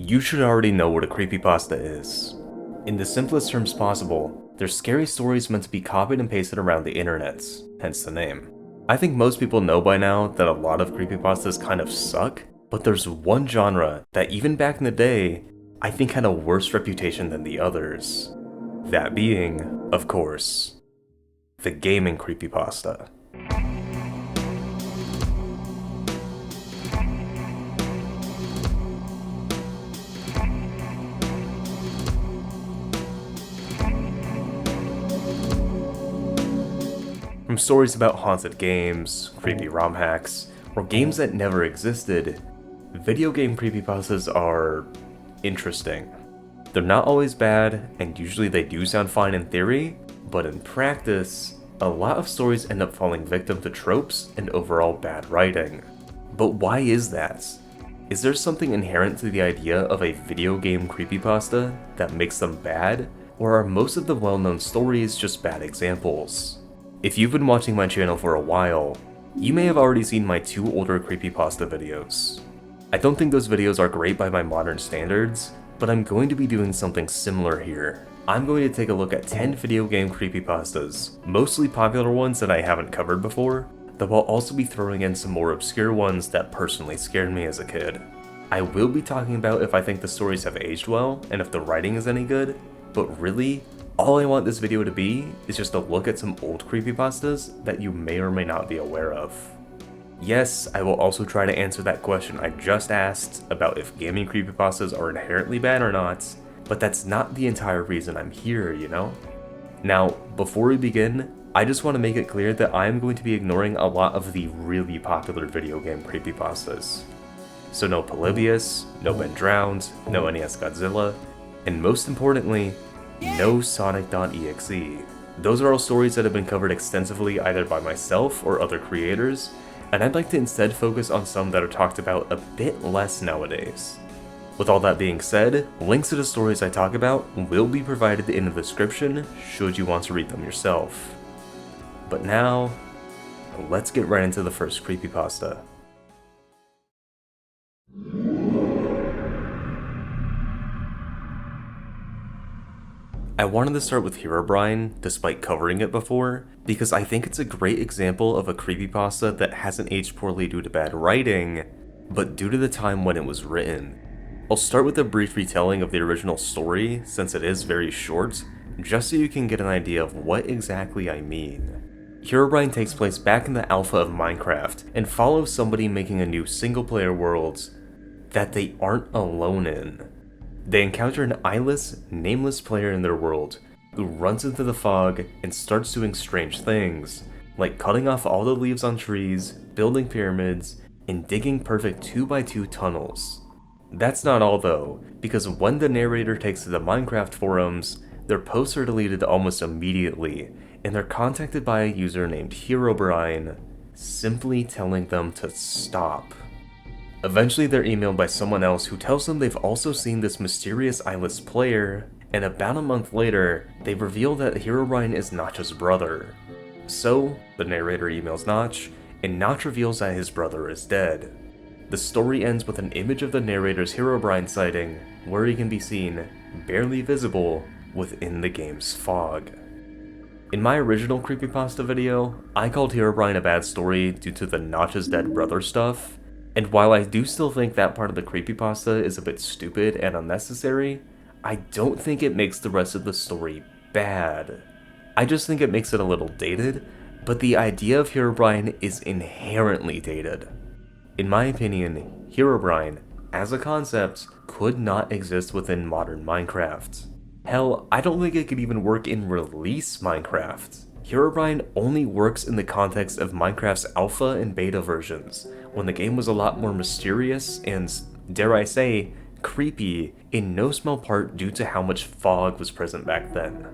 You should already know what a creepypasta is. In the simplest terms possible, they're scary stories meant to be copied and pasted around the internet, hence the name. I think most people know by now that a lot of creepypastas kind of suck, but there's one genre that even back in the day, I think had a worse reputation than the others. That being, of course, the gaming creepypasta. From stories about haunted games, creepy ROM hacks, or games that never existed, video game creepypastas are interesting. They're not always bad, and usually they do sound fine in theory, but in practice, a lot of stories end up falling victim to tropes and overall bad writing. But why is that? Is there something inherent to the idea of a video game creepypasta that makes them bad, or are most of the well-known stories just bad examples? If you've been watching my channel for a while, you may have already seen my 2 older creepypasta videos. I don't think those videos are great by my modern standards, but I'm going to be doing something similar here. I'm going to take a look at 10 video game creepypastas, mostly popular ones that I haven't covered before, though I'll also be throwing in some more obscure ones that personally scared me as a kid. I will be talking about if I think the stories have aged well, and if the writing is any good, but really, all I want this video to be is just a look at some old creepypastas that you may or may not be aware of. Yes, I will also try to answer that question I just asked about if gaming creepypastas are inherently bad or not, but that's not the entire reason I'm here, you know? Now, before we begin, I just want to make it clear that I am going to be ignoring a lot of the really popular video game creepypastas. So no Polybius, no Ben Drowned, no NES Godzilla, and most importantly, no sonic.exe. Those are all stories that have been covered extensively either by myself or other creators, and I'd like to instead focus on some that are talked about a bit less nowadays. With all that being said, links to the stories I talk about will be provided in the description should you want to read them yourself. But now, let's get right into the first creepypasta. I wanted to start with Herobrine, despite covering it before, because I think it's a great example of a creepypasta that hasn't aged poorly due to bad writing, but due to the time when it was written. I'll start with a brief retelling of the original story, since it is very short, just so you can get an idea of what exactly I mean. Herobrine takes place back in the alpha of Minecraft, and follows somebody making a new single-player world that they aren't alone in. They encounter an eyeless, nameless player in their world who runs into the fog and starts doing strange things, like cutting off all the leaves on trees, building pyramids, and digging perfect 2x2 tunnels. That's not all though, because when the narrator takes to the Minecraft forums, their posts are deleted almost immediately, and they're contacted by a user named Herobrine, simply telling them to stop. Eventually they're emailed by someone else who tells them they've also seen this mysterious eyeless player, and about a month later, they reveal that Herobrine is Notch's brother. So, the narrator emails Notch, and Notch reveals that his brother is dead. The story ends with an image of the narrator's Herobrine sighting, where he can be seen, barely visible, within the game's fog. In my original creepypasta video, I called Herobrine a bad story due to the Notch's dead brother stuff, and while I do still think that part of the creepypasta is a bit stupid and unnecessary, I don't think it makes the rest of the story bad. I just think it makes it a little dated, but the idea of Herobrine is inherently dated. In my opinion, Herobrine, as a concept, could not exist within modern Minecraft. Hell, I don't think it could even work in release Minecraft. Herobrine only works in the context of Minecraft's alpha and beta versions, when the game was a lot more mysterious and, dare I say, creepy, in no small part due to how much fog was present back then.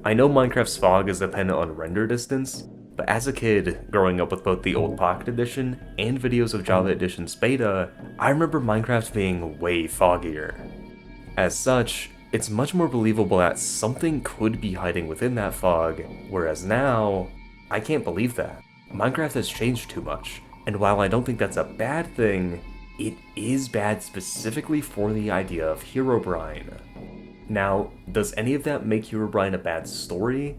I know Minecraft's fog is dependent on render distance, but as a kid, growing up with both the old Pocket Edition and videos of Java Edition's beta, I remember Minecraft being way foggier. As such, it's much more believable that something could be hiding within that fog, whereas now, I can't believe that. Minecraft has changed too much, and while I don't think that's a bad thing, it is bad specifically for the idea of Herobrine. Now, does any of that make Herobrine a bad story?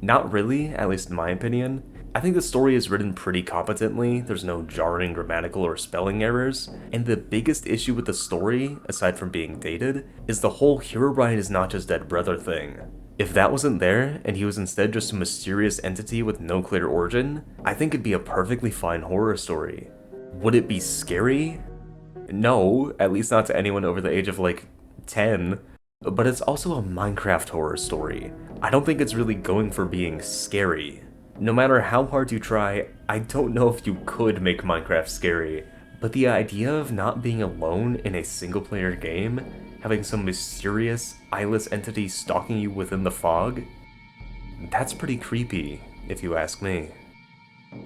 Not really, at least in my opinion. I think the story is written pretty competently, there's no jarring grammatical or spelling errors, and the biggest issue with the story, aside from being dated, is the whole Herobrine is not just dead brother thing. If that wasn't there, and he was instead just a mysterious entity with no clear origin, I think it'd be a perfectly fine horror story. Would it be scary? No, at least not to anyone over the age of like 10. But it's also a Minecraft horror story. I don't think it's really going for being scary. No matter how hard you try, I don't know if you could make Minecraft scary, but the idea of not being alone in a single player game, having some mysterious, eyeless entity stalking you within the fog, that's pretty creepy, if you ask me.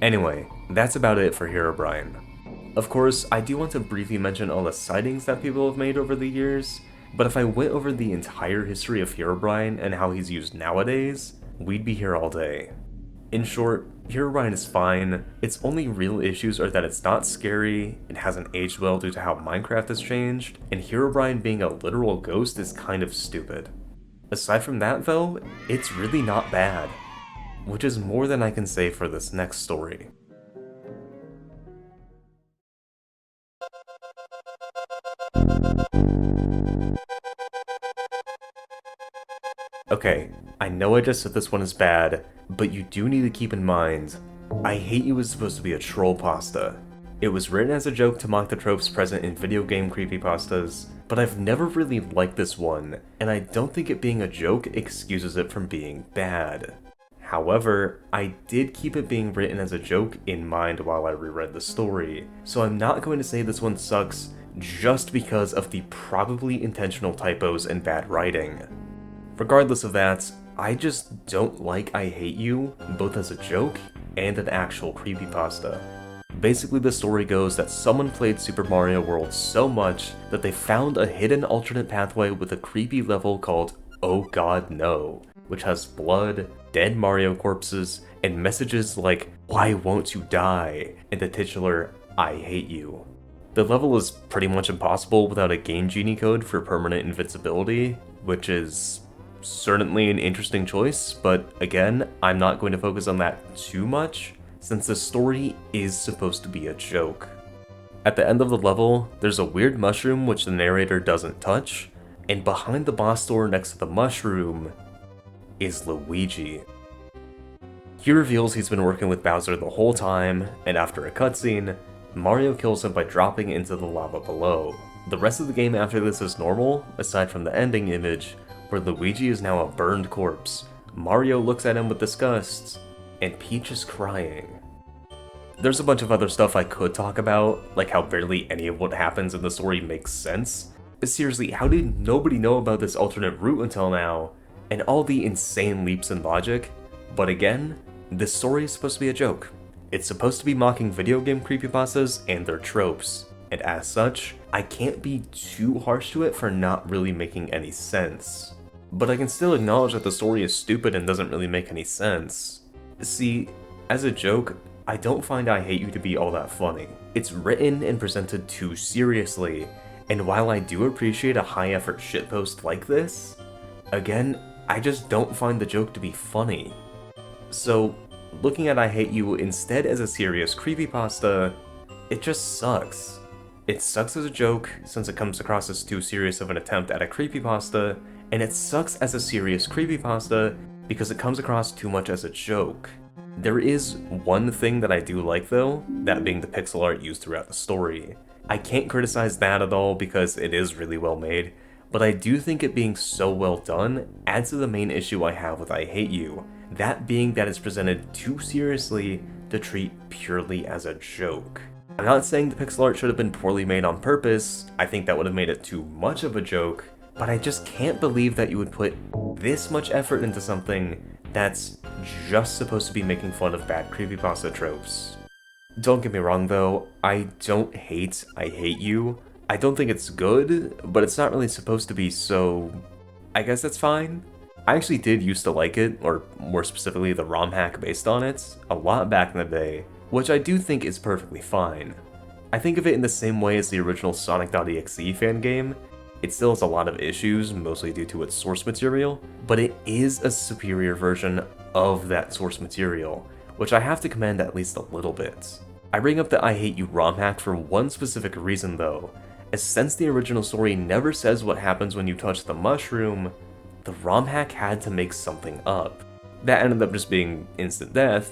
Anyway, that's about it for Herobrine. Of course, I do want to briefly mention all the sightings that people have made over the years, but if I went over the entire history of Herobrine and how he's used nowadays, we'd be here all day. In short, Herobrine is fine, its only real issues are that it's not scary, it hasn't aged well due to how Minecraft has changed, and Herobrine being a literal ghost is kind of stupid. Aside from that though, it's really not bad, which is more than I can say for this next story. Okay, I know I just said this one is bad, but you do need to keep in mind, I Hate You is supposed to be a troll pasta. It was written as a joke to mock the tropes present in video game creepypastas, but I've never really liked this one, and I don't think it being a joke excuses it from being bad. However, I did keep it being written as a joke in mind while I reread the story, so I'm not going to say this one sucks just because of the probably intentional typos and bad writing. Regardless of that, I just don't like I Hate You, both as a joke and an actual creepypasta. Basically, the story goes that someone played Super Mario World so much that they found a hidden alternate pathway with a creepy level called Oh God No, which has blood, dead Mario corpses, and messages like "Why won't you die?" and the titular I Hate You. The level is pretty much impossible without a Game Genie code for permanent invincibility, which is certainly an interesting choice, but again, I'm not going to focus on that too much, since the story is supposed to be a joke. At the end of the level, there's a weird mushroom which the narrator doesn't touch, and behind the boss door next to the mushroom is Luigi. He reveals he's been working with Bowser the whole time, and after a cutscene, Mario kills him by dropping into the lava below. The rest of the game after this is normal, aside from the ending image, where Luigi is now a burned corpse, Mario looks at him with disgust, and Peach is crying. There's a bunch of other stuff I could talk about, like how barely any of what happens in the story makes sense. But seriously, how did nobody know about this alternate route until now, and all the insane leaps in logic? But again, this story is supposed to be a joke. It's supposed to be mocking video game creepypastas and their tropes, and as such, I can't be too harsh to it for not really making any sense. But I can still acknowledge that the story is stupid and doesn't really make any sense. See, as a joke, I don't find I Hate You to be all that funny. It's written and presented too seriously, and while I do appreciate a high-effort shitpost like this, again, I just don't find the joke to be funny. So, looking at I Hate You instead as a serious creepypasta, it just sucks. It sucks as a joke, since it comes across as too serious of an attempt at a creepypasta, and it sucks as a serious creepypasta because it comes across too much as a joke. There is one thing that I do like though, that being the pixel art used throughout the story. I can't criticize that at all because it is really well made, but I do think it being so well done adds to the main issue I have with I Hate You, that being that it's presented too seriously to treat purely as a joke. I'm not saying the pixel art should have been poorly made on purpose, I think that would have made it too much of a joke, but I just can't believe that you would put this much effort into something that's just supposed to be making fun of bad creepypasta tropes. Don't get me wrong though, I don't hate I Hate You. I don't think it's good, but it's not really supposed to be, so I guess that's fine. I actually did used to like it, or more specifically the ROM hack based on it, a lot back in the day, which I do think is perfectly fine. I think of it in the same way as the original sonic.exe fan game. It still has a lot of issues, mostly due to its source material, but it is a superior version of that source material, which I have to commend at least a little bit. I bring up the I Hate You ROM hack for one specific reason though, as since the original story never says what happens when you touch the mushroom, the ROM hack had to make something up. That ended up just being instant death,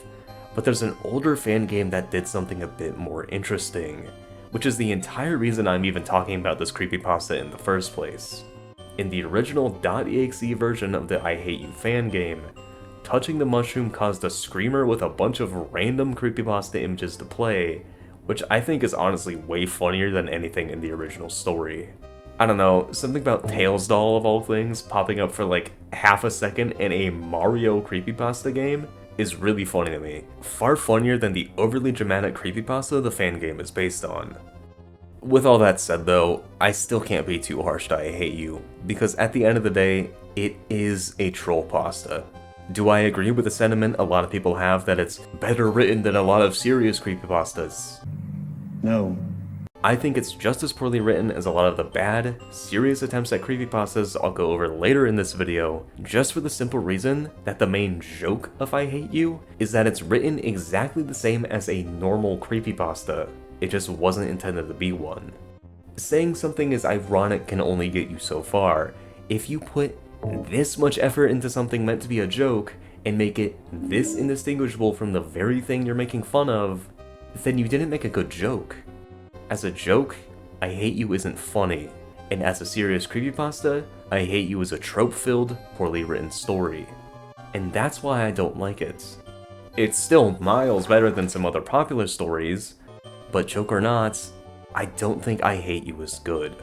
but there's an older fan game that did something a bit more interesting, which is the entire reason I'm even talking about this creepypasta in the first place. In the original .exe version of the I Hate You fan game, touching the mushroom caused a screamer with a bunch of random creepypasta images to play, which I think is honestly way funnier than anything in the original story. I don't know, something about Tails Doll of all things popping up for like half a second in a Mario creepypasta game is really funny to me. Far funnier than the overly dramatic creepypasta the fan game is based on. With all that said though, I still can't be too harsh to I Hate You, because at the end of the day, it is a troll pasta. Do I agree with the sentiment a lot of people have that it's better written than a lot of serious creepypastas? No. I think it's just as poorly written as a lot of the bad, serious attempts at creepypastas I'll go over later in this video, just for the simple reason that the main joke of I Hate You is that it's written exactly the same as a normal creepypasta. It just wasn't intended to be one. Saying something is ironic can only get you so far. If you put this much effort into something meant to be a joke and make it this indistinguishable from the very thing you're making fun of, then you didn't make a good joke. As a joke, I Hate You isn't funny, and as a serious creepypasta, I Hate You is a trope-filled, poorly written story. And that's why I don't like it. It's still miles better than some other popular stories, but joke or not, I don't think I Hate You is good.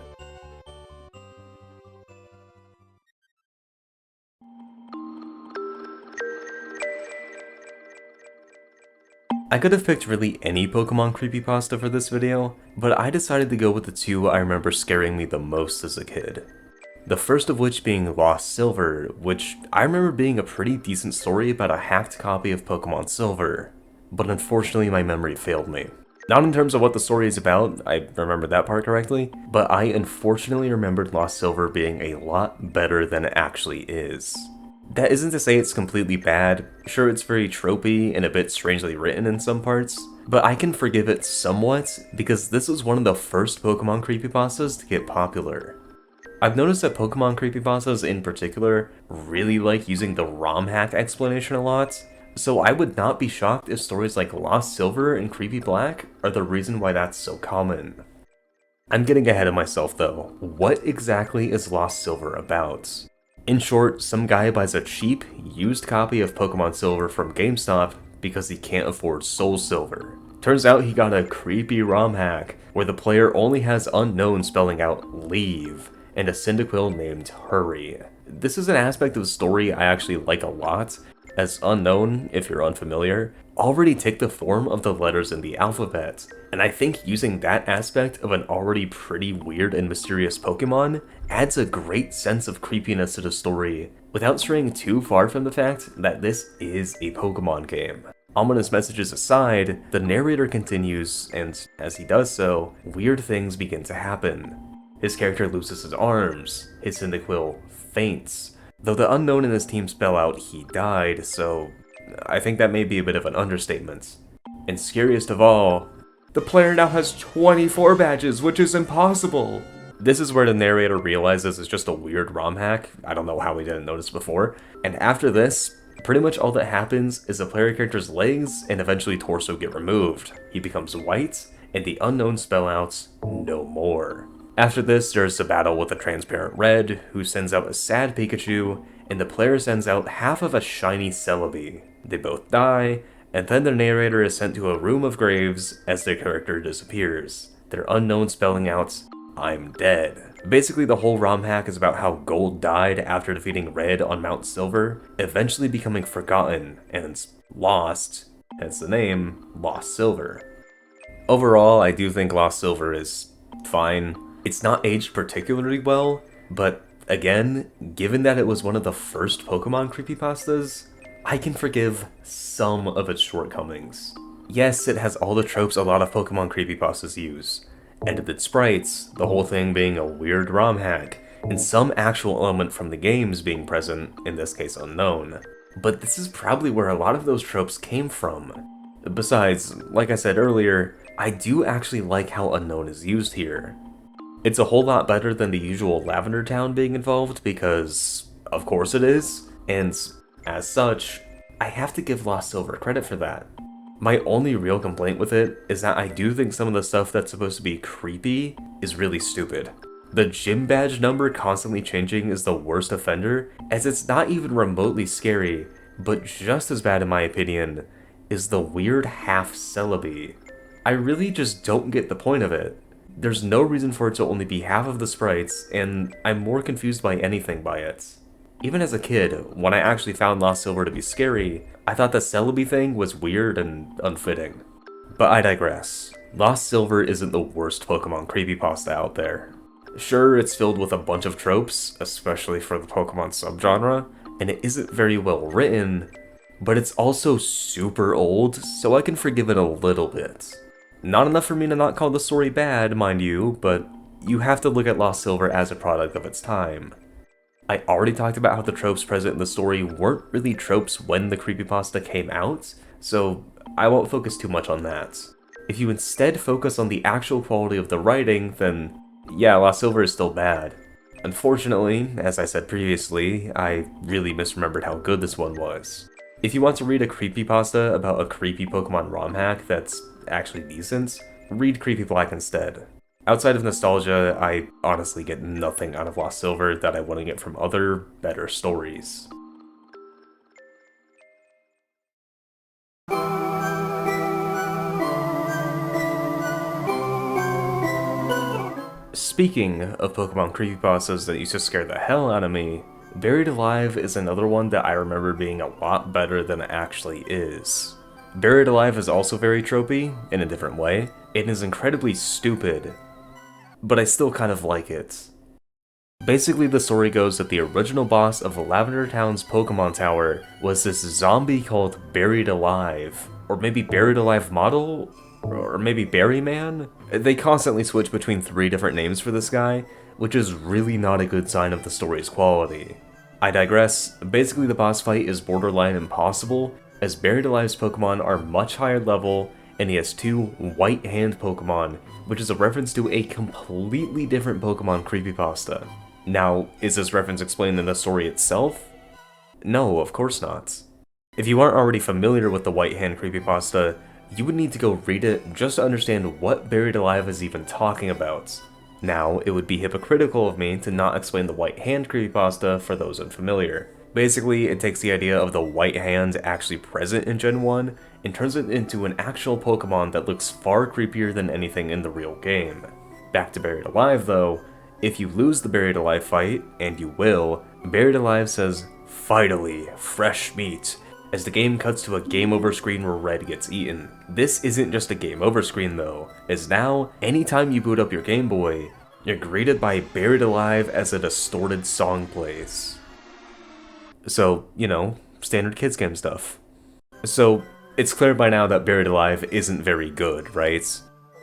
I could have picked really any Pokemon creepypasta for this video, but I decided to go with the two I remember scaring me the most as a kid. The first of which being Lost Silver, which I remember being a pretty decent story about a hacked copy of Pokemon Silver, but unfortunately my memory failed me. Not in terms of what the story is about, I remember that part correctly, but I unfortunately remembered Lost Silver being a lot better than it actually is. That isn't to say it's completely bad. Sure, it's very tropey and a bit strangely written in some parts, but I can forgive it somewhat because this was one of the first Pokemon creepypastas to get popular. I've noticed that Pokemon creepypastas in particular really like using the ROM hack explanation a lot, so I would not be shocked if stories like Lost Silver and Creepy Black are the reason why that's so common. I'm getting ahead of myself though. What exactly is Lost Silver about? In short, some guy buys a cheap, used copy of Pokemon Silver from GameStop because he can't afford Soul Silver. Turns out he got a creepy ROM hack, where the player only has Unknown spelling out leave, and a Cyndaquil named Hurry. This is an aspect of the story I actually like a lot, as Unknown, if you're unfamiliar, already take the form of the letters in the alphabet, and I think using that aspect of an already pretty weird and mysterious Pokemon adds a great sense of creepiness to the story, without straying too far from the fact that this is a Pokemon game. Ominous messages aside, the narrator continues, and as he does so, weird things begin to happen. His character loses his arms, his Cyndaquil faints, though the Unknown and his team spell out he died, so I think that may be a bit of an understatement. And scariest of all, the player now has 24 badges, which is impossible! This is where the narrator realizes it's just a weird ROM hack. I don't know how we didn't notice before. And after this, pretty much all that happens is the player character's legs and eventually torso get removed. He becomes white, and the Unknown spellouts no more. After this, there's a battle with a transparent red, who sends out a sad Pikachu, and the player sends out half of a shiny Celebi. They both die, and then the narrator is sent to a room of graves as their character disappears, their Unknown spelling out, "I'm dead." Basically, the whole ROM hack is about how Gold died after defeating Red on Mount Silver, eventually becoming forgotten and lost, hence the name Lost Silver. Overall, I do think Lost Silver is fine. It's not aged particularly well, but again, given that it was one of the first Pokemon creepypastas, I can forgive some of its shortcomings. Yes, it has all the tropes a lot of Pokemon creepypastas use. Edited sprites, the whole thing being a weird ROM hack, and some actual element from the games being present, in this case unknown. But this is probably where a lot of those tropes came from. Besides, like I said earlier, I do actually like how unknown is used here. It's a whole lot better than the usual Lavender Town being involved because, of course it is, and as such, I have to give Lost Silver credit for that. My only real complaint with it is that I do think some of the stuff that's supposed to be creepy is really stupid. The gym badge number constantly changing is the worst offender, as it's not even remotely scary, but just as bad in my opinion is the weird half Celebi. I really just don't get the point of it. There's no reason for it to only be half of the sprites, and I'm more confused by anything by it. Even as a kid, when I actually found Lost Silver to be scary, I thought the Celebi thing was weird and unfitting. But I digress. Lost Silver isn't the worst Pokemon creepypasta out there. Sure, it's filled with a bunch of tropes, especially for the Pokemon subgenre, and it isn't very well written, but it's also super old, so I can forgive it a little bit. Not enough for me to not call the story bad, mind you, but you have to look at Lost Silver as a product of its time. I already talked about how the tropes present in the story weren't really tropes when the creepypasta came out, so I won't focus too much on that. If you instead focus on the actual quality of the writing, then yeah, Lost Silver is still bad. Unfortunately, as I said previously, I really misremembered how good this one was. If you want to read a creepypasta about a creepy Pokemon ROM hack that's actually decent, read Creepy Black instead. Outside of nostalgia, I honestly get nothing out of Lost Silver that I wouldn't get from other, better stories. Speaking of Pokemon creepypastas that used to scare the hell out of me, Buried Alive is another one that I remember being a lot better than it actually is. Buried Alive is also very tropey, in a different way. It is incredibly stupid, but I still kind of like it. Basically, the story goes that the original boss of Lavender Town's Pokemon Tower was this zombie called Buried Alive, or maybe Buried Alive Model, or maybe Berryman? They constantly switch between 3 different names for this guy, which is really not a good sign of the story's quality. I digress. Basically, the boss fight is borderline impossible, as Buried Alive's Pokemon are much higher level, and he has 2 White Hand Pokemon, which is a reference to a completely different Pokemon creepypasta. Now, is this reference explained in the story itself? No, of course not. If you aren't already familiar with the White Hand creepypasta, you would need to go read it just to understand what Buried Alive is even talking about. Now, it would be hypocritical of me to not explain the White Hand creepypasta for those unfamiliar. Basically, it takes the idea of the White Hand actually present in Gen 1 and turns it into an actual Pokemon that looks far creepier than anything in the real game. Back to Buried Alive though, if you lose the Buried Alive fight, and you will, Buried Alive says, "Finally, fresh meat," as the game cuts to a game over screen where Red gets eaten. This isn't just a game over screen though, as now, anytime you boot up your Game Boy, you're greeted by Buried Alive as a distorted song plays. So, you know, standard kids game stuff. So, it's clear by now that Buried Alive isn't very good, right?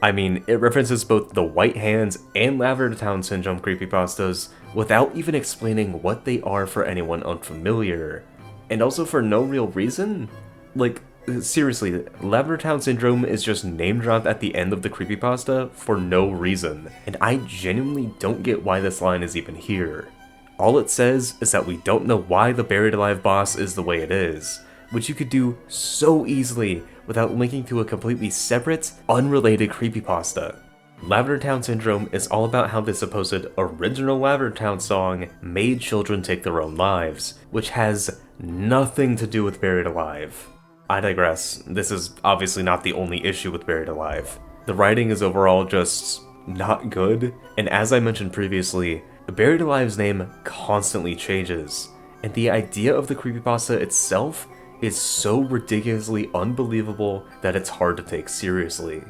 I mean, it references both the White Hands and Lavender Town Syndrome creepypastas without even explaining what they are for anyone unfamiliar. And also for no real reason? Like, seriously, Lavender Town Syndrome is just name dropped at the end of the creepypasta for no reason, and I genuinely don't get why this line is even here. All it says is that we don't know why the Buried Alive boss is the way it is, which you could do so easily without linking to a completely separate, unrelated creepypasta. Lavender Town Syndrome is all about how the supposed original Lavender Town song made children take their own lives, which has nothing to do with Buried Alive. I digress. This is obviously not the only issue with Buried Alive. The writing is overall just not good, and as I mentioned previously, Buried Alive's name constantly changes, and the idea of the creepypasta itself is so ridiculously unbelievable that it's hard to take seriously.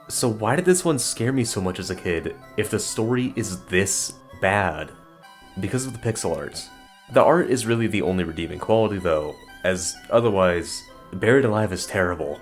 So why did this one scare me so much as a kid if the story is this bad? Because of the pixel art. The art is really the only redeeming quality though, as otherwise, Buried Alive is terrible.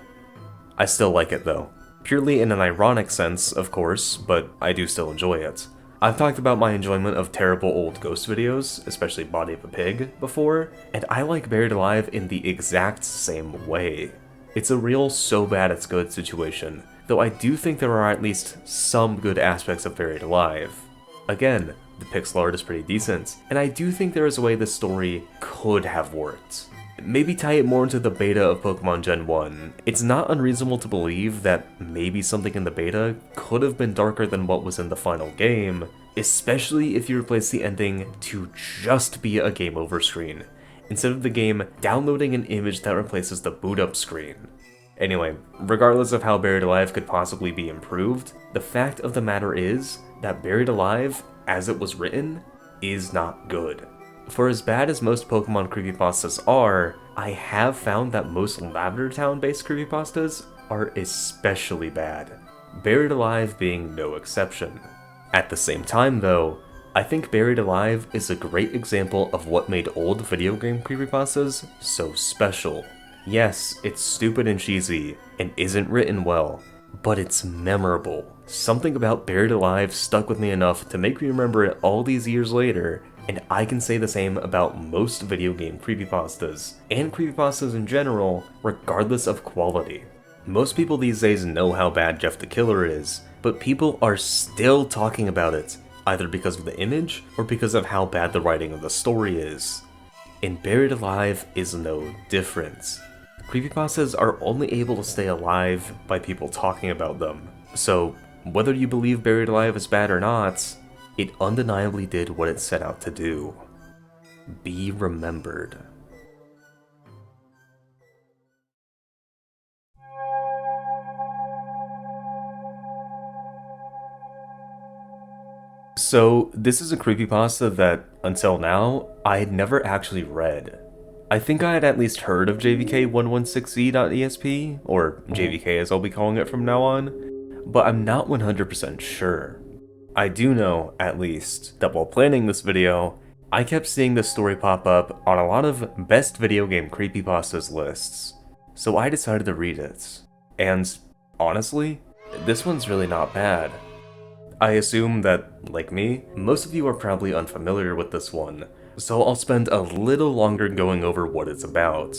I still like it though. Purely in an ironic sense, of course, but I do still enjoy it. I've talked about my enjoyment of terrible old ghost videos, especially Body of a Pig, before, and I like Buried Alive in the exact same way. It's a real so bad it's good situation, though I do think there are at least some good aspects of Buried Alive. Again, the pixel art is pretty decent, and I do think there is a way this story could have worked. Maybe tie it more into the beta of Pokemon Gen 1. It's not unreasonable to believe that maybe something in the beta could have been darker than what was in the final game, especially if you replace the ending to just be a game over screen, instead of the game downloading an image that replaces the boot up screen. Anyway, regardless of how Buried Alive could possibly be improved, the fact of the matter is that Buried Alive, as it was written, is not good. For as bad as most Pokemon creepypastas are, I have found that most Lavender Town-based creepypastas are especially bad, Buried Alive being no exception. At the same time though, I think Buried Alive is a great example of what made old video game creepypastas so special. Yes, it's stupid and cheesy, and isn't written well, but it's memorable. Something about Buried Alive stuck with me enough to make me remember it all these years later, and I can say the same about most video game creepypastas, and creepypastas in general, regardless of quality. Most people these days know how bad Jeff the Killer is, but people are still talking about it, either because of the image, or because of how bad the writing of the story is. And Buried Alive is no different. Creepypastas are only able to stay alive by people talking about them, so whether you believe Buried Alive is bad or not, it undeniably did what it set out to do. Be remembered. So, this is a creepypasta that, until now, I had never actually read. I think I had at least heard of JVK116E.esp, or JVK as I'll be calling it from now on, but I'm not 100% sure. I do know, at least, that while planning this video, I kept seeing this story pop up on a lot of best video game creepypastas lists, so I decided to read it. And, honestly, this one's really not bad. I assume that, like me, most of you are probably unfamiliar with this one, so I'll spend a little longer going over what it's about.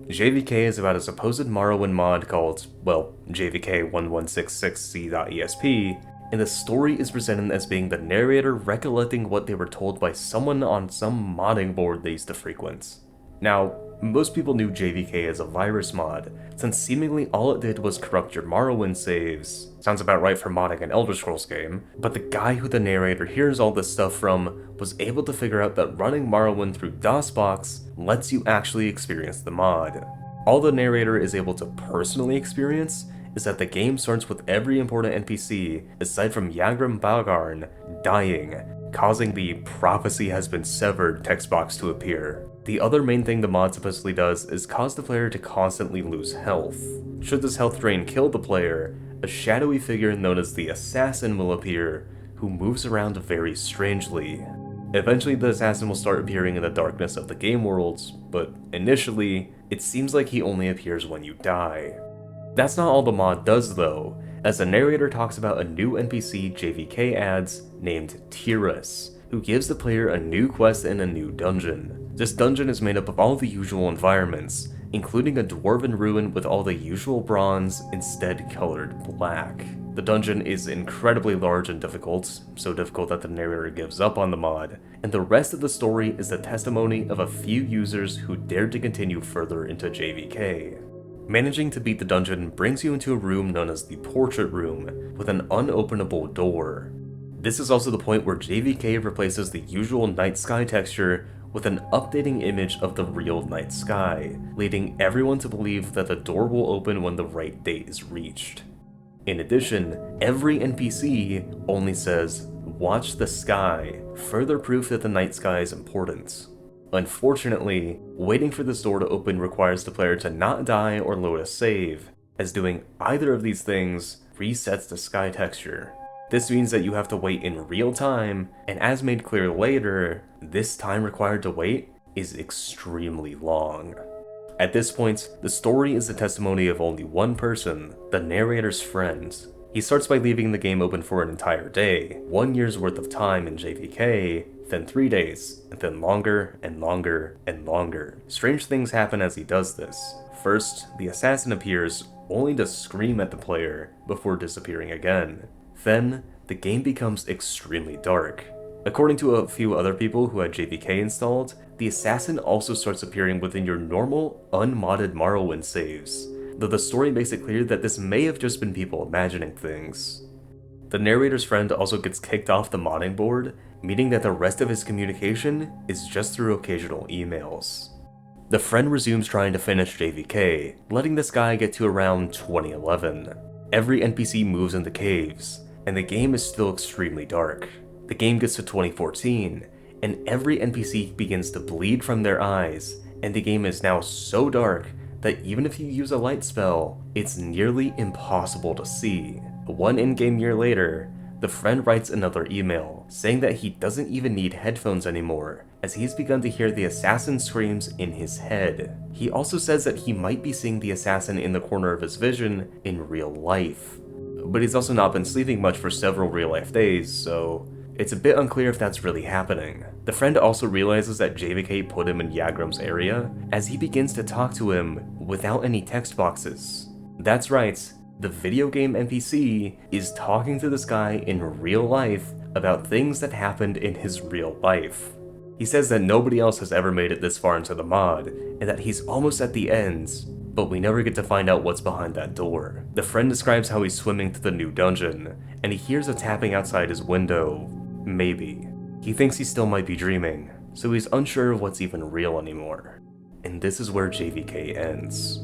JVK is about a supposed Morrowind mod called, well, JVK1166C.esp, and the story is presented as being the narrator recollecting what they were told by someone on some modding board they used to frequent. Now, most people knew JVK as a virus mod, since seemingly all it did was corrupt your Morrowind saves. Sounds about right for modding an Elder Scrolls game, but the guy who the narrator hears all this stuff from was able to figure out that running Morrowind through DOSBox lets you actually experience the mod. All the narrator is able to personally experience is that the game starts with every important NPC, aside from Yagram Balgarn, dying, causing the "prophecy has been severed" text box to appear. The other main thing the mod supposedly does is cause the player to constantly lose health. Should this health drain kill the player, a shadowy figure known as the Assassin will appear, who moves around very strangely. Eventually the Assassin will start appearing in the darkness of the game worlds, but initially, it seems like he only appears when you die. That's not all the mod does though, as the narrator talks about a new NPC JVK adds named Tiras, who gives the player a new quest in a new dungeon. This dungeon is made up of all the usual environments, including a dwarven ruin with all the usual bronze instead colored black. The dungeon is incredibly large and difficult, so difficult that the narrator gives up on the mod, and the rest of the story is the testimony of a few users who dared to continue further into JVK. Managing to beat the dungeon brings you into a room known as the Portrait Room, with an unopenable door. This is also the point where JVK replaces the usual night sky texture with an updating image of the real night sky, leading everyone to believe that the door will open when the right date is reached. In addition, every NPC only says, "Watch the sky," further proof that the night sky is important. Unfortunately, waiting for this door to open requires the player to not die or load a save, as doing either of these things resets the sky texture. This means that you have to wait in real time, and as made clear later, this time required to wait is extremely long. At this point, the story is the testimony of only one person, the narrator's friend. He starts by leaving the game open for an entire day, 1 year's worth of time in JVK, then 3 days, and then longer and longer and longer. Strange things happen as he does this. First, the assassin appears only to scream at the player before disappearing again. Then, the game becomes extremely dark. According to a few other people who had JVK installed, the assassin also starts appearing within your normal, unmodded Morrowind saves, though the story makes it clear that this may have just been people imagining things. The narrator's friend also gets kicked off the modding board, meaning that the rest of his communication is just through occasional emails. The friend resumes trying to finish JVK, letting this guy get to around 2011. Every NPC moves into caves, and the game is still extremely dark. The game gets to 2014, and every NPC begins to bleed from their eyes, and the game is now so dark that even if you use a light spell, it's nearly impossible to see. 1 in-game year later, the friend writes another email, saying that he doesn't even need headphones anymore, as he's begun to hear the assassin screams in his head. He also says that he might be seeing the assassin in the corner of his vision in real life. But he's also not been sleeping much for several real-life days, so it's a bit unclear if that's really happening. The friend also realizes that JVK put him in Yagram's area, as he begins to talk to him without any text boxes. That's right, the video game NPC is talking to this guy in real life about things that happened in his real life. He says that nobody else has ever made it this far into the mod, and that he's almost at the end, but we never get to find out what's behind that door. The friend describes how he's swimming to the new dungeon, and he hears a tapping outside his window. Maybe. He thinks he still might be dreaming, so he's unsure of what's even real anymore. And this is where JVK ends.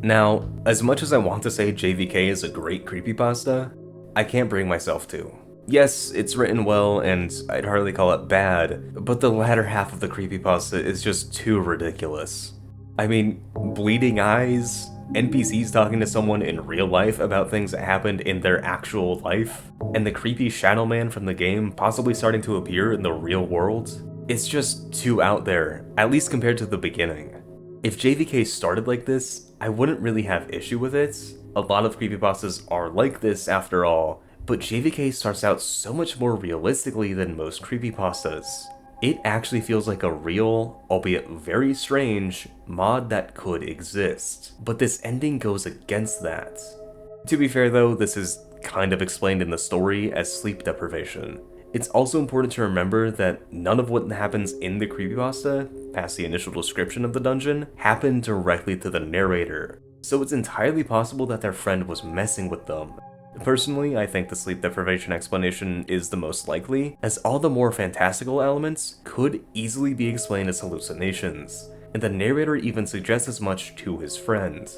Now, as much as I want to say JVK is a great creepypasta, I can't bring myself to. Yes, it's written well, and I'd hardly call it bad, but the latter half of the creepypasta is just too ridiculous. I mean, bleeding eyes, NPCs talking to someone in real life about things that happened in their actual life, and the creepy shadow man from the game possibly starting to appear in the real world. It's just too out there, at least compared to the beginning. If JVK started like this, I wouldn't really have issue with it. A lot of creepypastas are like this after all, but JVK starts out so much more realistically than most creepypastas. It actually feels like a real, albeit very strange, mod that could exist, but this ending goes against that. To be fair though, this is kind of explained in the story as sleep deprivation. It's also important to remember that none of what happens in the creepypasta, past the initial description of the dungeon, happened directly to the narrator, so it's entirely possible that their friend was messing with them. Personally, I think the sleep deprivation explanation is the most likely, as all the more fantastical elements could easily be explained as hallucinations, and the narrator even suggests as much to his friend.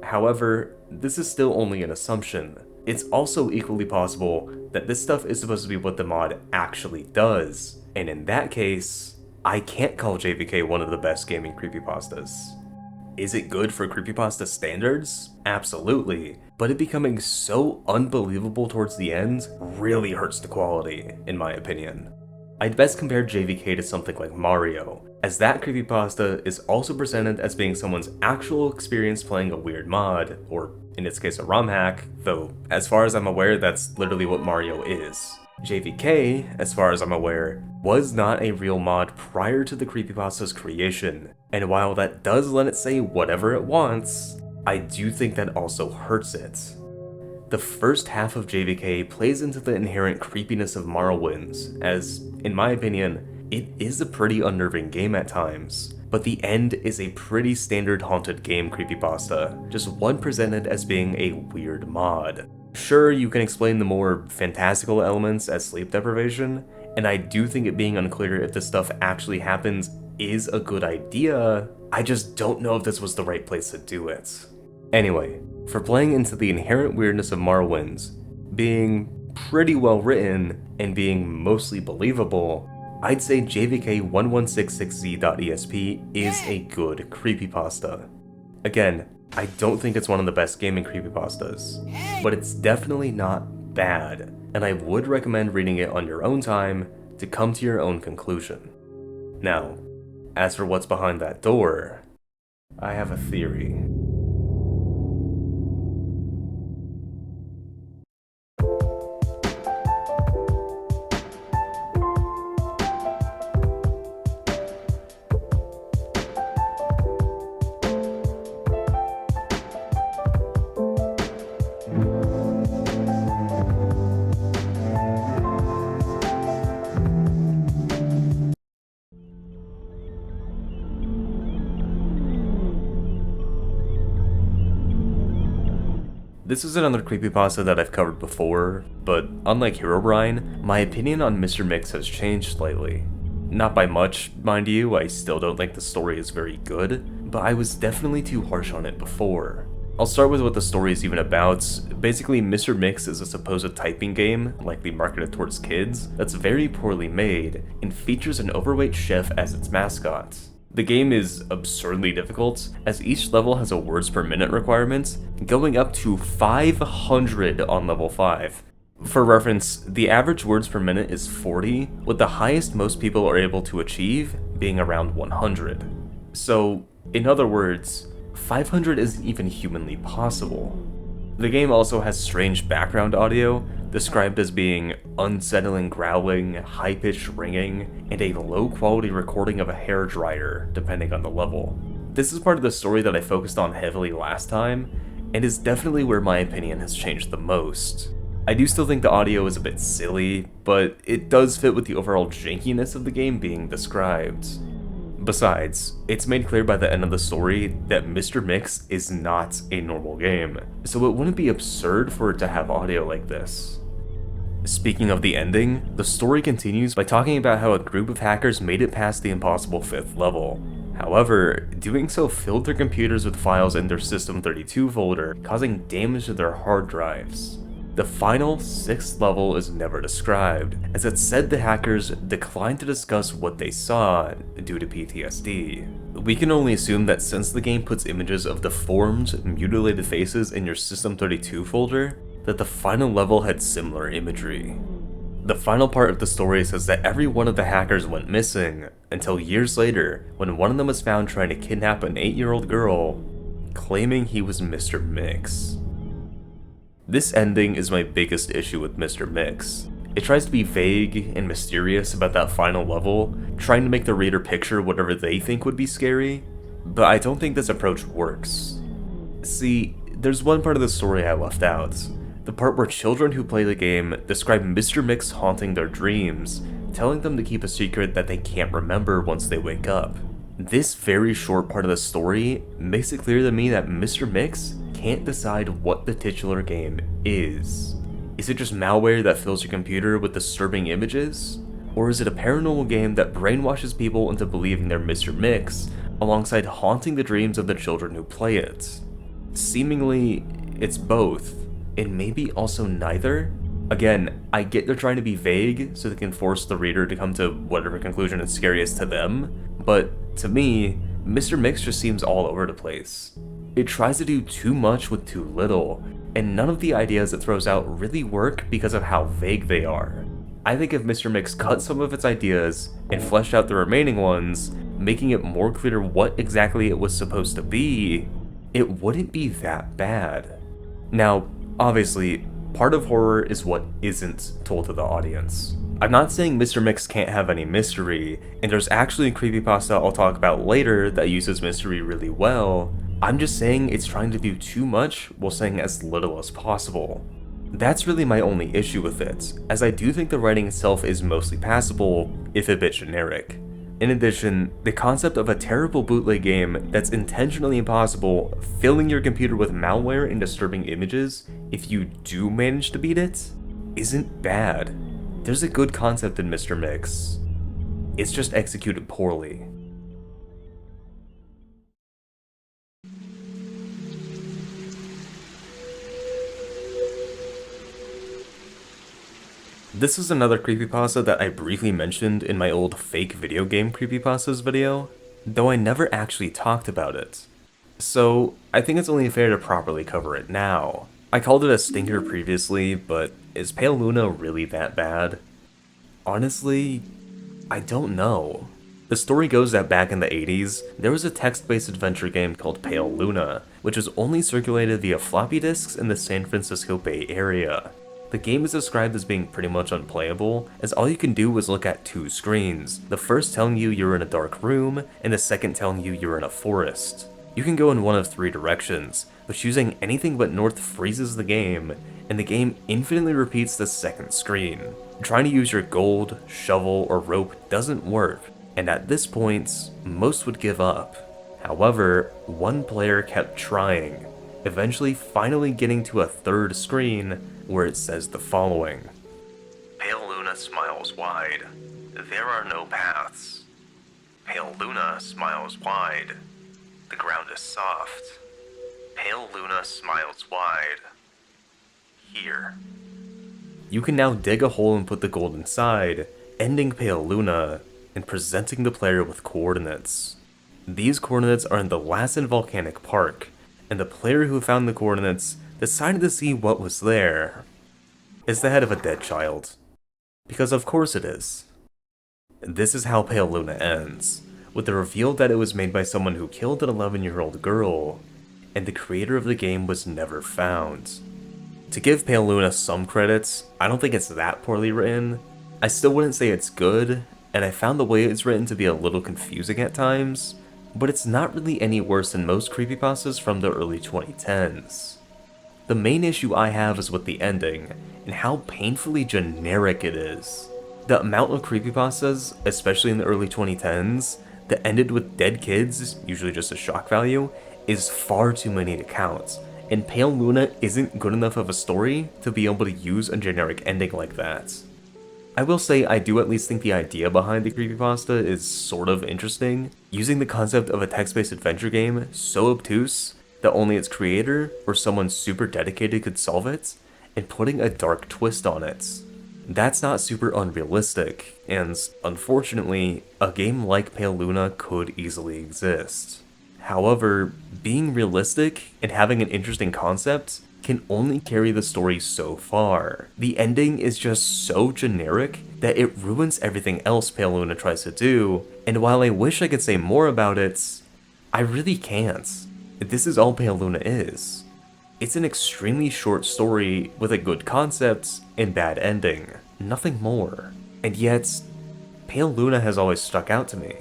However, this is still only an assumption. It's also equally possible that this stuff is supposed to be what the mod actually does, and in that case, I can't call JVK one of the best gaming creepypastas. Is it good for creepypasta standards? Absolutely, but it becoming so unbelievable towards the end really hurts the quality, in my opinion. I'd best compare JVK to something like Mario, as that creepypasta is also presented as being someone's actual experience playing a weird mod, or in its case a ROM hack, though as far as I'm aware that's literally what Mario is. JVK, as far as I'm aware, was not a real mod prior to the creepypasta's creation, and while that does let it say whatever it wants, I do think that also hurts it. The first half of JVK plays into the inherent creepiness of Morrowind, as, in my opinion, it is a pretty unnerving game at times, but the end is a pretty standard haunted game creepypasta, just one presented as being a weird mod. Sure, you can explain the more fantastical elements as sleep deprivation, and I do think it being unclear if this stuff actually happens is a good idea, I just don't know if this was the right place to do it. Anyway, for playing into the inherent weirdness of Morrowind, being pretty well written, and being mostly believable, I'd say JVK1166z.esp is a good creepypasta. Again, I don't think it's one of the best gaming creepypastas, but it's definitely not bad, and I would recommend reading it on your own time to come to your own conclusion. Now, as for what's behind that door, I have a theory. This is another creepypasta that I've covered before, but unlike Herobrine, my opinion on Mr. Mix has changed slightly. Not by much, mind you, I still don't think the story is very good, but I was definitely too harsh on it before. I'll start with what the story is even about. Basically, Mr. Mix is a supposed typing game, likely marketed towards kids, that's very poorly made, and features an overweight chef as its mascot. The game is absurdly difficult, as each level has a words per minute requirement, going up to 500 on level 5. For reference, the average words per minute is 40, with the highest most people are able to achieve being around 100. So, in other words, 500 isn't even humanly possible. The game also has strange background audio, described as being unsettling growling, high-pitched ringing, and a low-quality recording of a hairdryer, depending on the level. This is part of the story that I focused on heavily last time, and is definitely where my opinion has changed the most. I do still think the audio is a bit silly, but it does fit with the overall jankiness of the game being described. Besides, it's made clear by the end of the story that Mr. Mix is not a normal game, so it wouldn't be absurd for it to have audio like this. Speaking of the ending, the story continues by talking about how a group of hackers made it past the impossible 5th level. However, doing so filled their computers with files in their System32 folder, causing damage to their hard drives. The final 6th level is never described, as it's said the hackers declined to discuss what they saw due to PTSD. We can only assume that since the game puts images of deformed, mutilated faces in your System32 folder, that the final level had similar imagery. The final part of the story says that every one of the hackers went missing, until years later, when one of them was found trying to kidnap an 8-year-old girl, claiming he was Mr. Mix. This ending is my biggest issue with Mr. Mix. It tries to be vague and mysterious about that final level, trying to make the reader picture whatever they think would be scary, but I don't think this approach works. See, there's one part of the story I left out, the part where children who play the game describe Mr. Mix haunting their dreams, telling them to keep a secret that they can't remember once they wake up. This very short part of the story makes it clear to me that Mr. Mix can't decide what the titular game is. Is it just malware that fills your computer with disturbing images? Or is it a paranormal game that brainwashes people into believing they're Mr. Mix, alongside haunting the dreams of the children who play it? Seemingly, it's both, and maybe also neither? Again, I get they're trying to be vague so they can force the reader to come to whatever conclusion is scariest to them, but to me, Mr. Mix just seems all over the place. It tries to do too much with too little, and none of the ideas it throws out really work because of how vague they are. I think if Mr. Mix cut some of its ideas and fleshed out the remaining ones, making it more clear what exactly it was supposed to be, it wouldn't be that bad. Now, obviously, part of horror is what isn't told to the audience. I'm not saying Mr. Mix can't have any mystery, and there's actually a creepypasta I'll talk about later that uses mystery really well. I'm just saying it's trying to do too much while saying as little as possible. That's really my only issue with it, as I do think the writing itself is mostly passable, if a bit generic. In addition, the concept of a terrible bootleg game that's intentionally impossible, filling your computer with malware and disturbing images, if you do manage to beat it, isn't bad. There's a good concept in Mr. Mix. It's just executed poorly. This is another creepypasta that I briefly mentioned in my old fake video game creepypastas video, though I never actually talked about it. So, I think it's only fair to properly cover it now. I called it a stinker previously, but is Pale Luna really that bad? Honestly, I don't know. The story goes that back in the 80s, there was a text-based adventure game called Pale Luna, which was only circulated via floppy disks in the San Francisco Bay Area. The game is described as being pretty much unplayable, as all you can do is look at two screens, the first telling you you're in a dark room, and the second telling you you're in a forest. You can go in one of three directions, but choosing anything but north freezes the game, and the game infinitely repeats the second screen. Trying to use your gold, shovel, or rope doesn't work, and at this point, most would give up. However, one player kept trying, eventually finally getting to a third screen where it says the following. Pale Luna smiles wide. There are no paths. Pale Luna smiles wide. The ground is soft. Pale Luna smiles wide. Here. You can now dig a hole and put the gold inside, ending Pale Luna, and presenting the player with coordinates. These coordinates are in the Lassen Volcanic Park, and the player who found the coordinates decided to see what was there. It's the head of a dead child. Because of course it is. This is how Pale Luna ends, with the reveal that it was made by someone who killed an 11-year-old girl, and the creator of the game was never found. To give Pale Luna some credits, I don't think it's that poorly written. I still wouldn't say it's good, and I found the way it's written to be a little confusing at times, but it's not really any worse than most creepypastas from the early 2010s. The main issue I have is with the ending, and how painfully generic it is. The amount of creepypastas, especially in the early 2010s, that ended with dead kids, usually just a shock value, is far too many to count, and Pale Luna isn't good enough of a story to be able to use a generic ending like that. I will say I do at least think the idea behind the creepypasta is sort of interesting, using the concept of a text-based adventure game so obtuse that only its creator or someone super dedicated could solve it, and putting a dark twist on it. That's not super unrealistic, and unfortunately, a game like Pale Luna could easily exist. However, being realistic and having an interesting concept can only carry the story so far. The ending is just so generic that it ruins everything else Pale Luna tries to do, and while I wish I could say more about it, I really can't. This is all Pale Luna is. It's an extremely short story with a good concept and bad ending, nothing more. And yet, Pale Luna has always stuck out to me.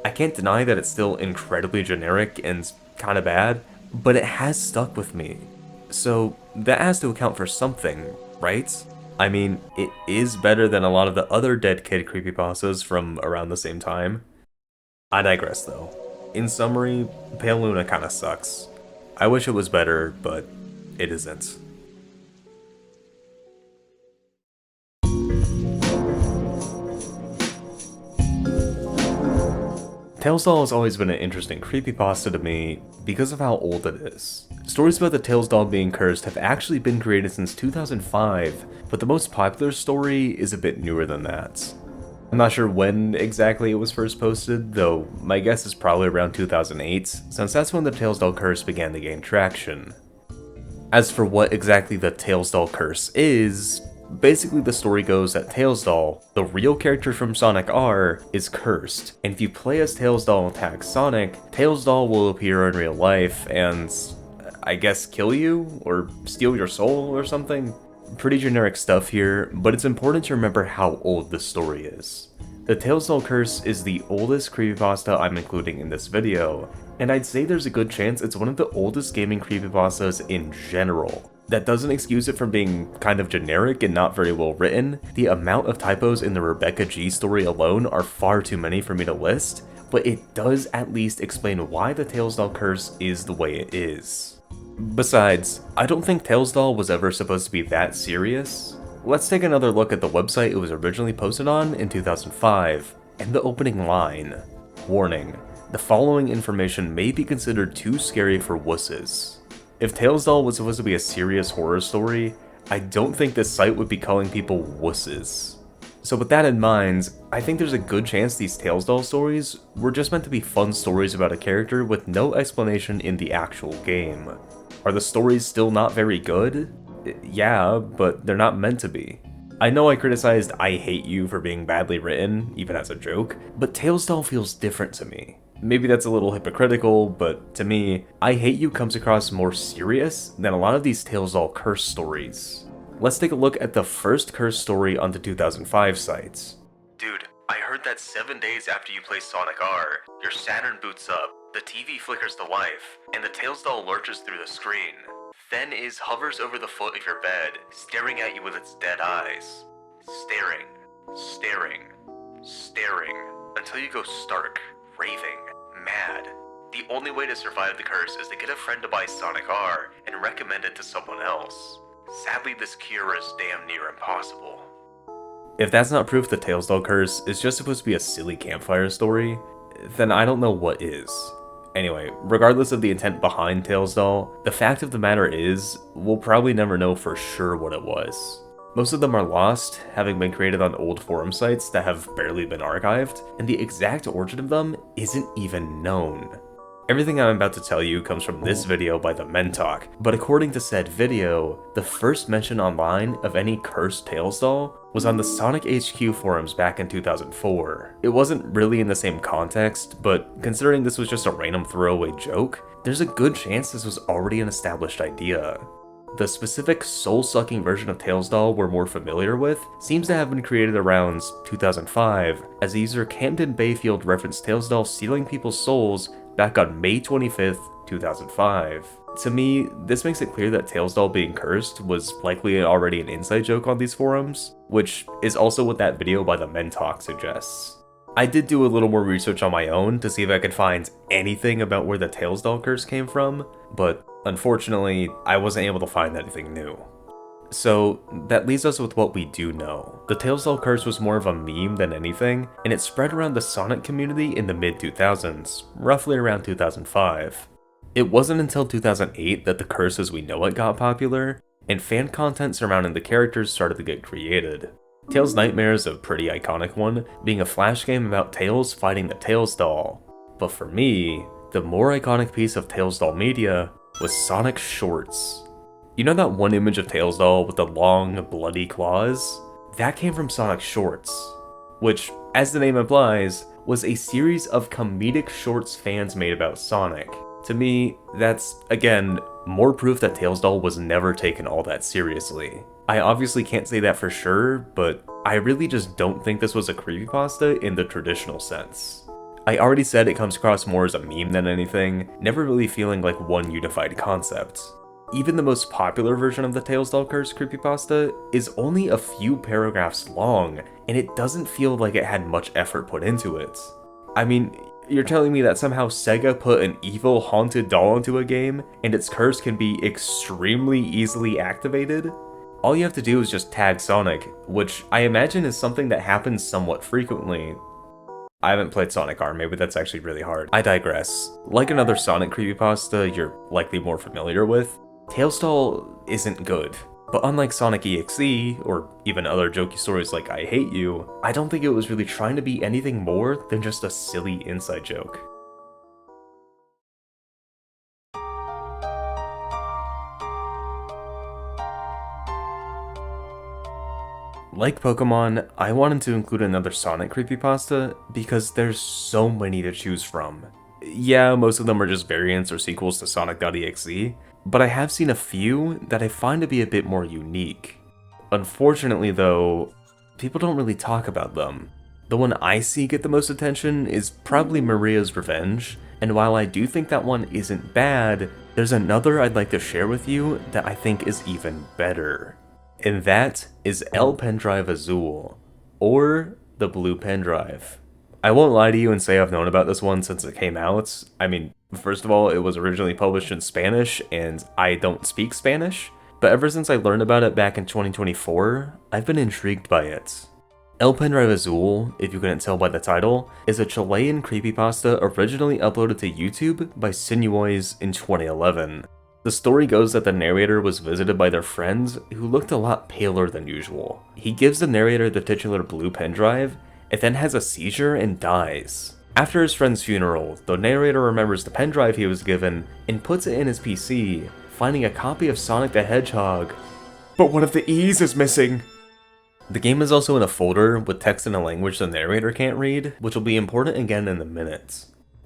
I can't deny that it's still incredibly generic and kinda bad, but it has stuck with me. So that has to account for something, right? I mean, it is better than a lot of the other dead kid creepypastas from around the same time. I digress though. In summary, Pale Luna kinda sucks. I wish it was better, but it isn't. Tales Doll has always been an interesting creepypasta to me because of how old it is. Stories about the Tales Doll being cursed have actually been created since 2005, but the most popular story is a bit newer than that. I'm not sure when exactly it was first posted, though my guess is probably around 2008, since that's when the Tales Doll curse began to gain traction. As for what exactly the Tales Doll curse is, basically the story goes that Tales Doll, the real character from Sonic R, is cursed, and if you play as Tales Doll and attack Sonic, Tales Doll will appear in real life and, I guess, kill you, or steal your soul or something. Pretty generic stuff here, but it's important to remember how old this story is. The Tales Doll curse is the oldest creepypasta I'm including in this video, and I'd say there's a good chance it's one of the oldest gaming creepypastas in general. That doesn't excuse it from being kind of generic and not very well written. The amount of typos in the Rebecca G story alone are far too many for me to list, but it does at least explain why the Tales Doll curse is the way it is. Besides, I don't think Tales Doll was ever supposed to be that serious. Let's take another look at the website it was originally posted on in 2005, and the opening line. Warning, the following information may be considered too scary for wusses. If Tales Doll was supposed to be a serious horror story, I don't think this site would be calling people wusses. So with that in mind, I think there's a good chance these Tales Doll stories were just meant to be fun stories about a character with no explanation in the actual game. Are the stories still not very good? Yeah, but they're not meant to be. I know I criticized I Hate You for being badly written, even as a joke, but Tails Doll feels different to me. Maybe that's a little hypocritical, but to me, I Hate You comes across more serious than a lot of these Tails Doll curse stories. Let's take a look at the first curse story on the 2005 sites. Dude, I heard that 7 days after you play Sonic R, your Saturn boots up, the TV flickers to life, and the Tails Doll lurches through the screen. Then hovers over the foot of your bed, staring at you with its dead eyes. Staring, staring, staring, until you go stark, raving, mad. The only way to survive the curse is to get a friend to buy Sonic R and recommend it to someone else. Sadly, this cure is damn near impossible. If that's not proof the Tails Doll curse is just supposed to be a silly campfire story, then I don't know what is. Anyway, regardless of the intent behind Tails Doll, the fact of the matter is, we'll probably never know for sure what it was. Most of them are lost, having been created on old forum sites that have barely been archived, and the exact origin of them isn't even known. Everything I'm about to tell you comes from this video by the Mentalk, but according to said video, the first mention online of any cursed Tails Doll was on the Sonic HQ forums back in 2004. It wasn't really in the same context, but considering this was just a random throwaway joke, there's a good chance this was already an established idea. The specific soul-sucking version of Tails Doll we're more familiar with seems to have been created around 2005, as the user Camden Bayfield referenced Tails Doll stealing people's souls back on May 25th, 2005. To me, this makes it clear that Tails Doll being cursed was likely already an inside joke on these forums, which is also what that video by the Mentalk suggests. I did do a little more research on my own to see if I could find anything about where the Tails Doll curse came from, but unfortunately, I wasn't able to find anything new. So that leaves us with what we do know. The Tails Doll curse was more of a meme than anything, and it spread around the Sonic community in the mid-2000s, roughly around 2005. It wasn't until 2008 that the curse as we know it got popular, and fan content surrounding the characters started to get created. Tails Nightmare is a pretty iconic one, being a flash game about Tails fighting the Tails Doll. But for me, the more iconic piece of Tails Doll media was Sonic Shorts. You know that one image of Tails Doll with the long, bloody claws? That came from Sonic Shorts, which, as the name implies, was a series of comedic shorts fans made about Sonic. To me, that's, again, more proof that Tails Doll was never taken all that seriously. I obviously can't say that for sure, but I really just don't think this was a creepypasta in the traditional sense. I already said it comes across more as a meme than anything, never really feeling like one unified concept. Even the most popular version of the Tails Doll curse creepypasta is only a few paragraphs long, and it doesn't feel like it had much effort put into it. I mean, you're telling me that somehow Sega put an evil haunted doll into a game, and its curse can be extremely easily activated? All you have to do is just tag Sonic, which I imagine is something that happens somewhat frequently. I haven't played Sonic R, maybe that's actually really hard. I digress. Like another Sonic creepypasta you're likely more familiar with, Tails Doll isn't good. But unlike sonic.exe, or even other jokey stories like I Hate You, I don't think it was really trying to be anything more than just a silly inside joke. Like Pokemon, I wanted to include another Sonic creepypasta because there's so many to choose from. Yeah, most of them are just variants or sequels to sonic.exe, but I have seen a few that I find to be a bit more unique. Unfortunately though, people don't really talk about them. The one I see get the most attention is probably Maria's Revenge, and while I do think that one isn't bad, there's another I'd like to share with you that I think is even better. And that is El Pendrive Azul, or the Blue Pendrive. I won't lie to you and say I've known about this one since it came out. I mean, first of all, it was originally published in Spanish, and I don't speak Spanish, but ever since I learned about it back in 2024, I've been intrigued by it. El Pendrive Azul, if you couldn't tell by the title, is a Chilean creepypasta originally uploaded to YouTube by Sinuois in 2011. The story goes that the narrator was visited by their friends who looked a lot paler than usual. He gives the narrator the titular blue pendrive, and then has a seizure and dies. After his friend's funeral, the narrator remembers the pendrive he was given and puts it in his PC, finding a copy of Sonic the Hedgehog. But one of the E's is missing! The game is also in a folder with text in a language the narrator can't read, which will be important again in a minute.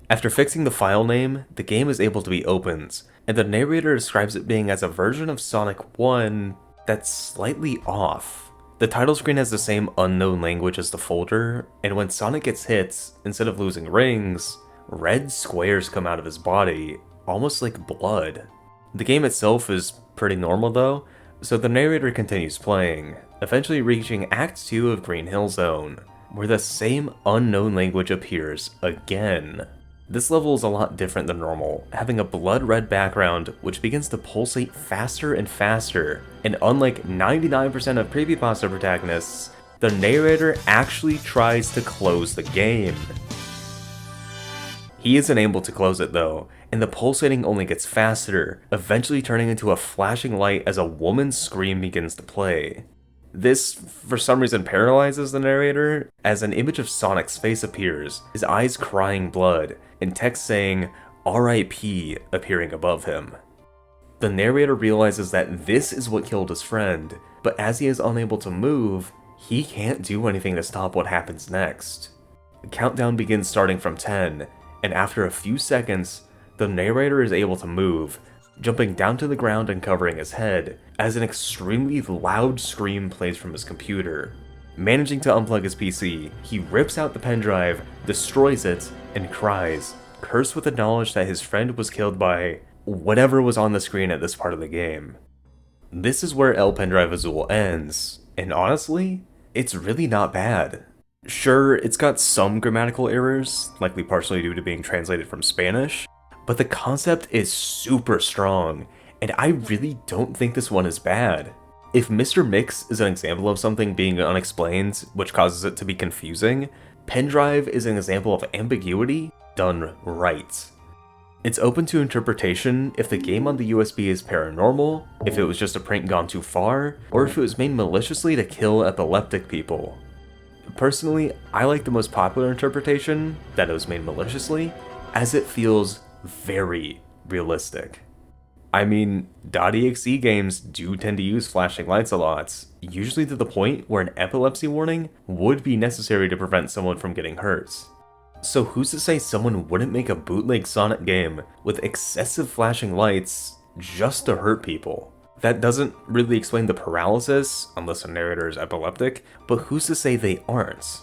After fixing the file name, the game is able to be opened, and the narrator describes it being as a version of Sonic 1 that's slightly off. The title screen has the same unknown language as the folder, and when Sonic gets hit, instead of losing rings, red squares come out of his body, almost like blood. The game itself is pretty normal though, so the narrator continues playing, eventually reaching Act 2 of Green Hill Zone, where the same unknown language appears again. This level is a lot different than normal, having a blood red background which begins to pulsate faster and faster, and unlike 99% of creepypasta protagonists, the narrator actually tries to close the game. He isn't able to close it though, and the pulsating only gets faster, eventually turning into a flashing light as a woman's scream begins to play. This, for some reason, paralyzes the narrator, as an image of Sonic's face appears, his eyes crying blood, and text saying, "RIP" appearing above him. The narrator realizes that this is what killed his friend, but as he is unable to move, he can't do anything to stop what happens next. The countdown begins starting from 10, and after a few seconds, the narrator is able to move, jumping down to the ground and covering his head, as an extremely loud scream plays from his computer. Managing to unplug his PC, he rips out the pendrive, destroys it, and cries, cursed with the knowledge that his friend was killed by whatever was on the screen at this part of the game. This is where Pendrive Azul ends, and honestly, it's really not bad. Sure, it's got some grammatical errors, likely partially due to being translated from Spanish, but the concept is super strong, and I really don't think this one is bad. If Mr. Mix is an example of something being unexplained, which causes it to be confusing, Pendrive is an example of ambiguity done right. It's open to interpretation if the game on the USB is paranormal, if it was just a prank gone too far, or if it was made maliciously to kill epileptic people. Personally, I like the most popular interpretation, that it was made maliciously, as it feels very realistic. I mean, .exe games do tend to use flashing lights a lot, usually to the point where an epilepsy warning would be necessary to prevent someone from getting hurt. So who's to say someone wouldn't make a bootleg Sonic game with excessive flashing lights just to hurt people? That doesn't really explain the paralysis, unless a narrator is epileptic, but who's to say they aren't?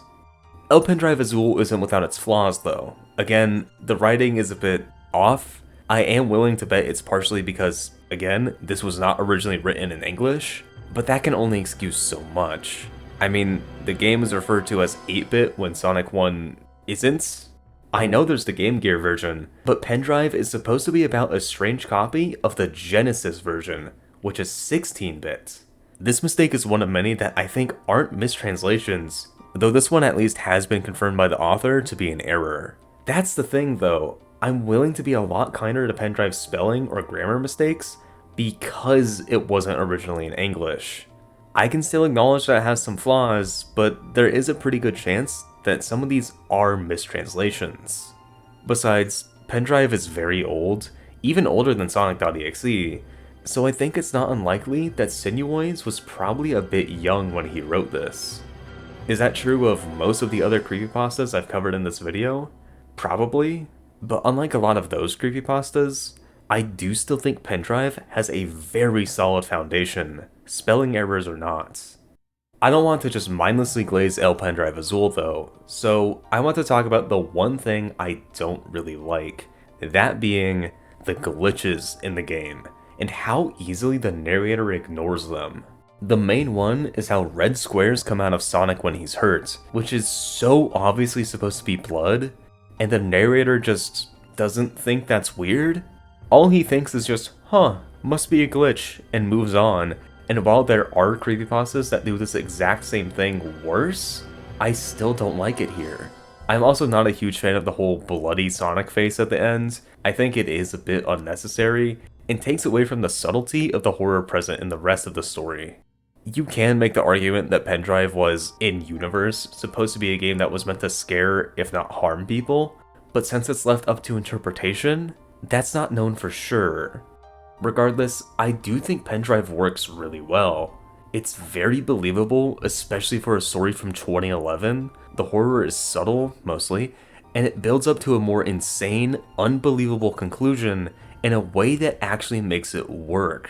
Pendrive Azul isn't without its flaws though. Again, the writing is a bit off. I am willing to bet it's partially because, again, this was not originally written in English, but that can only excuse so much. I mean, the game is referred to as 8-bit when Sonic 1 isn't. I know there's the Game Gear version, but Pendrive is supposed to be about a strange copy of the Genesis version, which is 16-bit. This mistake is one of many that I think aren't mistranslations, though this one at least has been confirmed by the author to be an error. That's the thing though, I'm willing to be a lot kinder to Pendrive's spelling or grammar mistakes because it wasn't originally in English. I can still acknowledge that it has some flaws, but there is a pretty good chance that some of these are mistranslations. Besides, Pendrive is very old, even older than sonic.exe, so I think it's not unlikely that Sinuoise was probably a bit young when he wrote this. Is that true of most of the other creepypastas I've covered in this video? Probably, but unlike a lot of those creepypastas, I do still think Pendrive has a very solid foundation, spelling errors or not. I don't want to just mindlessly glaze Pendrive Azul though, so I want to talk about the one thing I don't really like, that being the glitches in the game, and how easily the narrator ignores them. The main one is how red squares come out of Sonic when he's hurt, which is so obviously supposed to be blood, and the narrator just doesn't think that's weird. All he thinks is just, huh, must be a glitch, and moves on. And while there are creepypastas that do this exact same thing worse, I still don't like it here. I'm also not a huge fan of the whole bloody Sonic face at the end. I think it is a bit unnecessary, and takes away from the subtlety of the horror present in the rest of the story. You can make the argument that Pendrive was, in-universe, supposed to be a game that was meant to scare, if not harm people, but since it's left up to interpretation, that's not known for sure. Regardless, I do think Pendrive works really well. It's very believable, especially for a story from 2011. The horror is subtle, mostly, and it builds up to a more insane, unbelievable conclusion in a way that actually makes it work.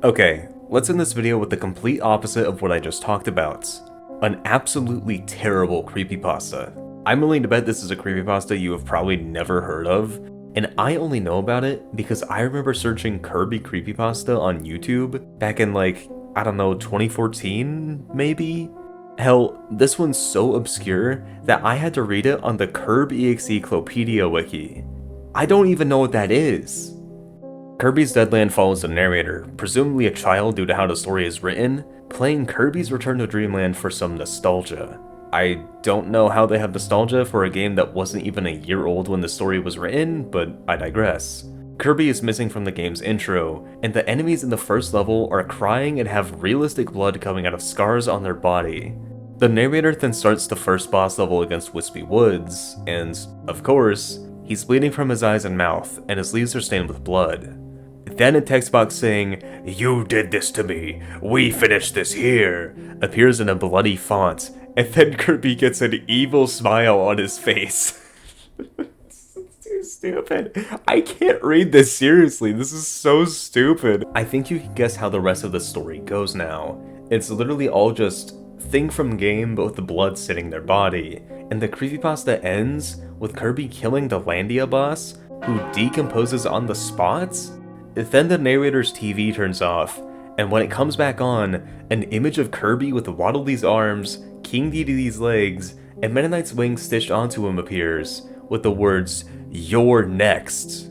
Okay, let's end this video with the complete opposite of what I just talked about. An absolutely terrible creepypasta. I'm willing to bet this is a creepypasta you have probably never heard of, and I only know about it because I remember searching Kirby creepypasta on YouTube back in like, I don't know, 2014 maybe? Hell, this one's so obscure that I had to read it on the Kirby.exe Clopedia wiki. I don't even know what that is. Kirby's Deadland follows the narrator, presumably a child due to how the story is written, playing Kirby's Return to Dreamland for some nostalgia. I don't know how they have nostalgia for a game that wasn't even a year old when the story was written, but I digress. Kirby is missing from the game's intro, and the enemies in the first level are crying and have realistic blood coming out of scars on their body. The narrator then starts the first boss level against Wispy Woods, and, of course, he's bleeding from his eyes and mouth, and his sleeves are stained with blood. Then a text box saying, "You did this to me, we finished this here," appears in a bloody font, and then Kirby gets an evil smile on his face. It's too stupid. I can't read this seriously, this is so stupid. I think you can guess how the rest of the story goes now. It's literally all just thing from game but with the blood sitting their body, and the creepypasta ends with Kirby killing the Landia boss, who decomposes on the spot? Then the narrator's TV turns off, and when it comes back on, an image of Kirby with Waddle Dee's arms, King Dedede's legs, and Meta Knight's wings stitched onto him appears, with the words, "You're next."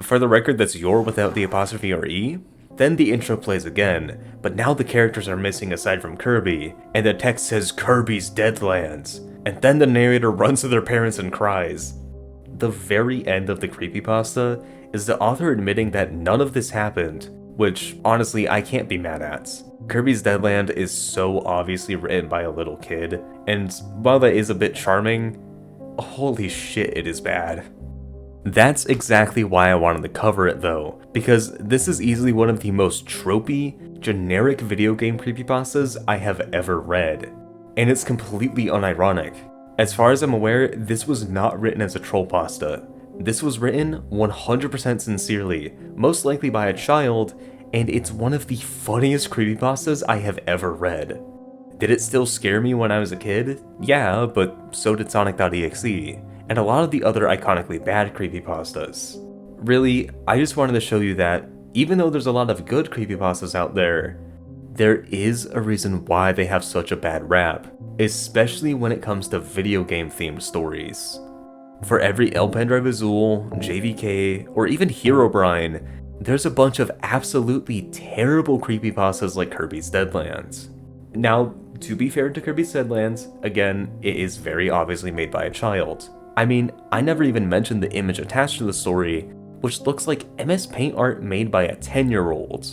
For the record, that's "your" without the apostrophe or E. Then the intro plays again, but now the characters are missing aside from Kirby, and the text says Kirby's Deadland, and then the narrator runs to their parents and cries. The very end of the creepypasta is the author admitting that none of this happened, which honestly I can't be mad at. Kirby's Deadland is so obviously written by a little kid, and while that is a bit charming, holy shit it is bad. That's exactly why I wanted to cover it though, because this is easily one of the most tropey, generic video game creepypastas I have ever read, and it's completely unironic. As far as I'm aware, this was not written as a troll pasta. This was written 100% sincerely, most likely by a child, and it's one of the funniest creepypastas I have ever read. Did it still scare me when I was a kid? Yeah, but so did sonic.exe, and a lot of the other iconically bad creepypastas. Really, I just wanted to show you that, even though there's a lot of good creepypastas out there is a reason why they have such a bad rap, especially when it comes to video game themed stories. For every Pendrive Azul, JVK, or even Herobrine, there's a bunch of absolutely terrible creepypastas like Kirby's Deadland. Now, to be fair to Kirby's Deadland, again, it is very obviously made by a child. I mean, I never even mentioned the image attached to the story, which looks like MS Paint art made by a 10-year-old.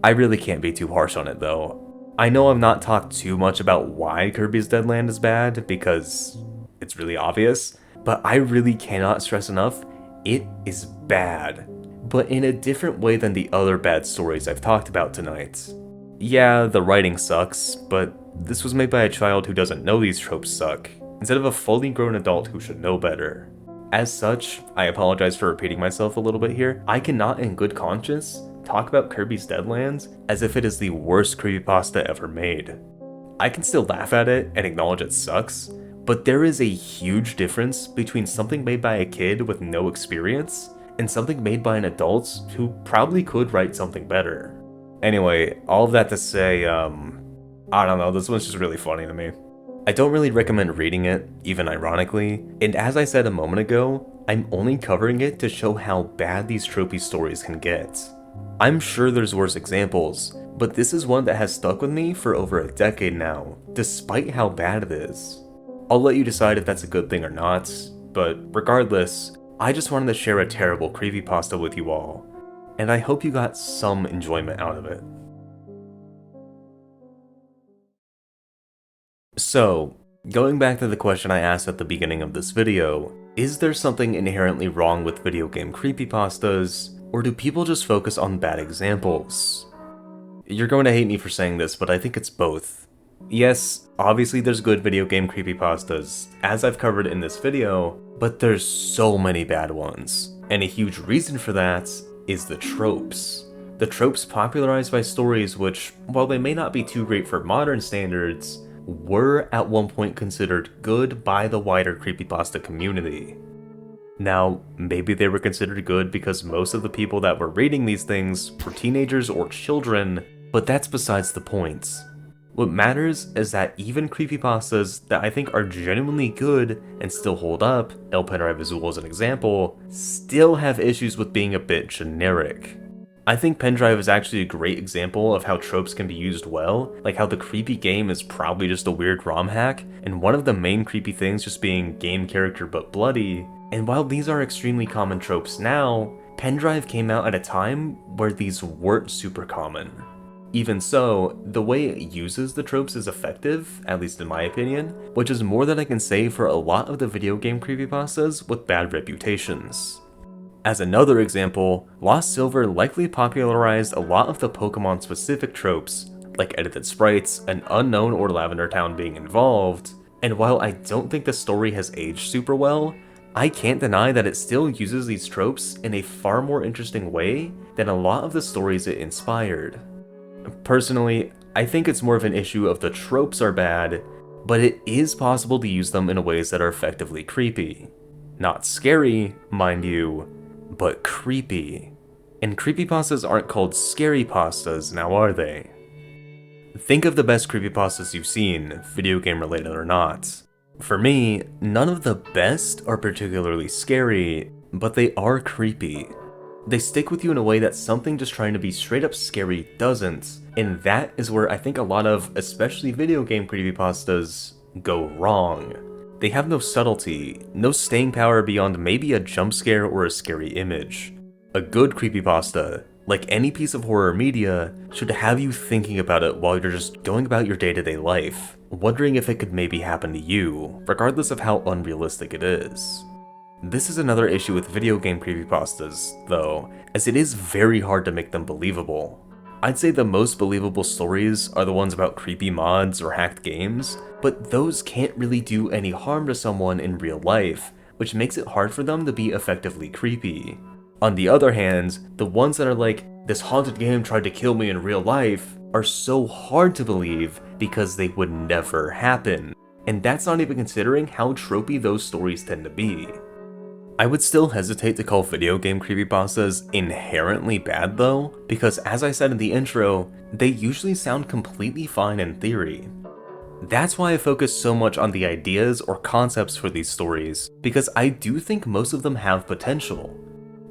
I really can't be too harsh on it though. I know I've not talked too much about why Kirby's Deadland is bad, because it's really obvious, but I really cannot stress enough, it is bad. But in a different way than the other bad stories I've talked about tonight. Yeah, the writing sucks, but this was made by a child who doesn't know these tropes suck, instead of a fully grown adult who should know better. As such, I apologize for repeating myself a little bit here, I cannot in good conscience talk about Kirby's Deadland as if it is the worst creepypasta ever made. I can still laugh at it and acknowledge it sucks, but there is a huge difference between something made by a kid with no experience and something made by an adult who probably could write something better. Anyway, all of that to say, I don't know, this one's just really funny to me. I don't really recommend reading it, even ironically, and as I said a moment ago, I'm only covering it to show how bad these tropey stories can get. I'm sure there's worse examples, but this is one that has stuck with me for over a decade now, despite how bad it is. I'll let you decide if that's a good thing or not, but regardless, I just wanted to share a terrible creepypasta with you all, and I hope you got some enjoyment out of it. So, Going back to the question I asked at the beginning of this video, is there something inherently wrong with video game creepypastas, or do people just focus on bad examples? You're going to hate me for saying this, but I think it's both. Yes, obviously there's good video game creepypastas, as I've covered in this video, but there's so many bad ones, and a huge reason for that is the tropes. The tropes popularized by stories which, while they may not be too great for modern standards, were at one point considered good by the wider creepypasta community. Now, maybe they were considered good because most of the people that were reading these things were teenagers or children, but that's besides the point. What matters is that even creepypastas that I think are genuinely good and still hold up, Pendrive Azul as an example, still have issues with being a bit generic. I think Pendrive is actually a great example of how tropes can be used well, like how the creepy game is probably just a weird ROM hack, and one of the main creepy things just being game character but bloody. And while these are extremely common tropes now, Pendrive came out at a time where these weren't super common. Even so, the way it uses the tropes is effective, at least in my opinion, which is more than I can say for a lot of the video game creepypastas with bad reputations. As another example, Lost Silver likely popularized a lot of the Pokemon-specific tropes, like edited sprites, an unknown or Lavender Town being involved, and while I don't think the story has aged super well, I can't deny that it still uses these tropes in a far more interesting way than a lot of the stories it inspired. Personally, I think it's more of an issue of the tropes are bad, but it is possible to use them in ways that are effectively creepy. Not scary, mind you, but creepy. And creepypastas aren't called scary pastas, now are they? Think of the best creepypastas you've seen, video game related or not. For me, none of the best are particularly scary, but they are creepy. They stick with you in a way that something just trying to be straight up scary doesn't, and that is where I think a lot of, especially video game creepypastas, go wrong. They have no subtlety, no staying power beyond maybe a jump scare or a scary image. A good creepypasta, like any piece of horror media, should have you thinking about it while you're just going about your day-to-day life, wondering if it could maybe happen to you, regardless of how unrealistic it is. This is another issue with video game creepypastas, though, as it is very hard to make them believable. I'd say the most believable stories are the ones about creepy mods or hacked games, but those can't really do any harm to someone in real life, which makes it hard for them to be effectively creepy. On the other hand, the ones that are like, this haunted game tried to kill me in real life, are so hard to believe because they would never happen. And that's not even considering how tropey those stories tend to be. I would still hesitate to call video game creepypastas inherently bad though, because as I said in the intro, they usually sound completely fine in theory. That's why I focus so much on the ideas or concepts for these stories, because I do think most of them have potential.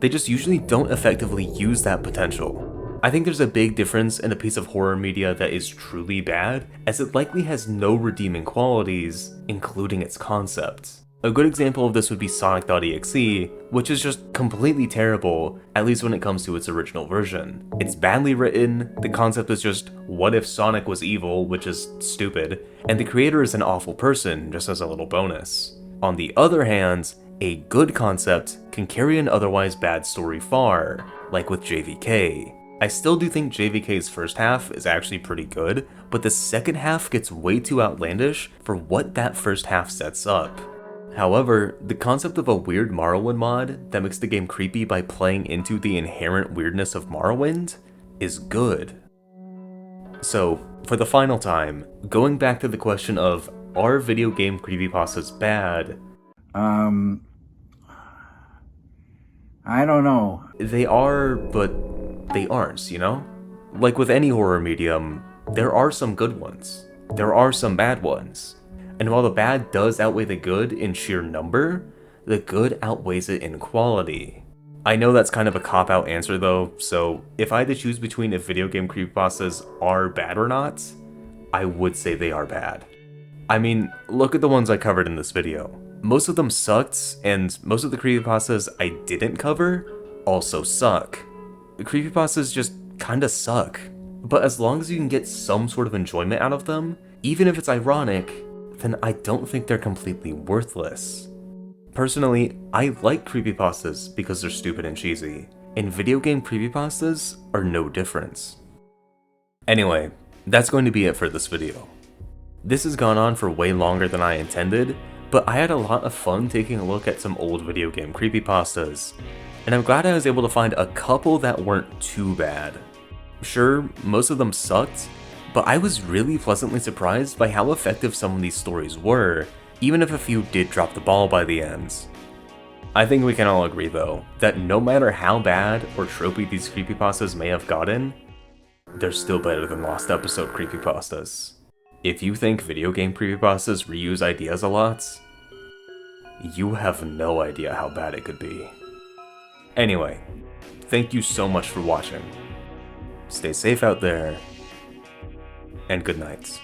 They just usually don't effectively use that potential. I think there's a big difference in a piece of horror media that is truly bad, as it likely has no redeeming qualities, including its concept. A good example of this would be sonic.exe, which is just completely terrible, at least when it comes to its original version. It's badly written, the concept is just, what if Sonic was evil, which is stupid, and the creator is an awful person, just as a little bonus. On the other hand, a good concept can carry an otherwise bad story far, like with JVK. I still do think JVK's first half is actually pretty good, but the second half gets way too outlandish for what that first half sets up. However, the concept of a weird Morrowind mod that makes the game creepy by playing into the inherent weirdness of Morrowind is good. So, for the final time, going back to the question of, are video game creepypastas bad? I don't know. They are, but they aren't, you know? Like with any horror medium, there are some good ones. There are some bad ones. And while the bad does outweigh the good in sheer number, the good outweighs it in quality. I know that's kind of a cop-out answer though, so if I had to choose between if video game creepypastas are bad or not, I would say they are bad. I mean, look at the ones I covered in this video. Most of them sucked, and most of the creepypastas I didn't cover also suck. The creepypastas just kinda suck. But as long as you can get some sort of enjoyment out of them, even if it's ironic, then I don't think they're completely worthless. Personally, I like creepypastas because they're stupid and cheesy, and video game creepypastas are no different. Anyway, that's going to be it for this video. This has gone on for way longer than I intended, but I had a lot of fun taking a look at some old video game creepypastas, and I'm glad I was able to find a couple that weren't too bad. Sure, most of them sucked, but I was really pleasantly surprised by how effective some of these stories were, even if a few did drop the ball by the end. I think we can all agree though, that no matter how bad or tropey these creepypastas may have gotten, they're still better than lost episode creepypastas. If you think video game creepypastas reuse ideas a lot, you have no idea how bad it could be. Anyway, thank you so much for watching. Stay safe out there, and good night.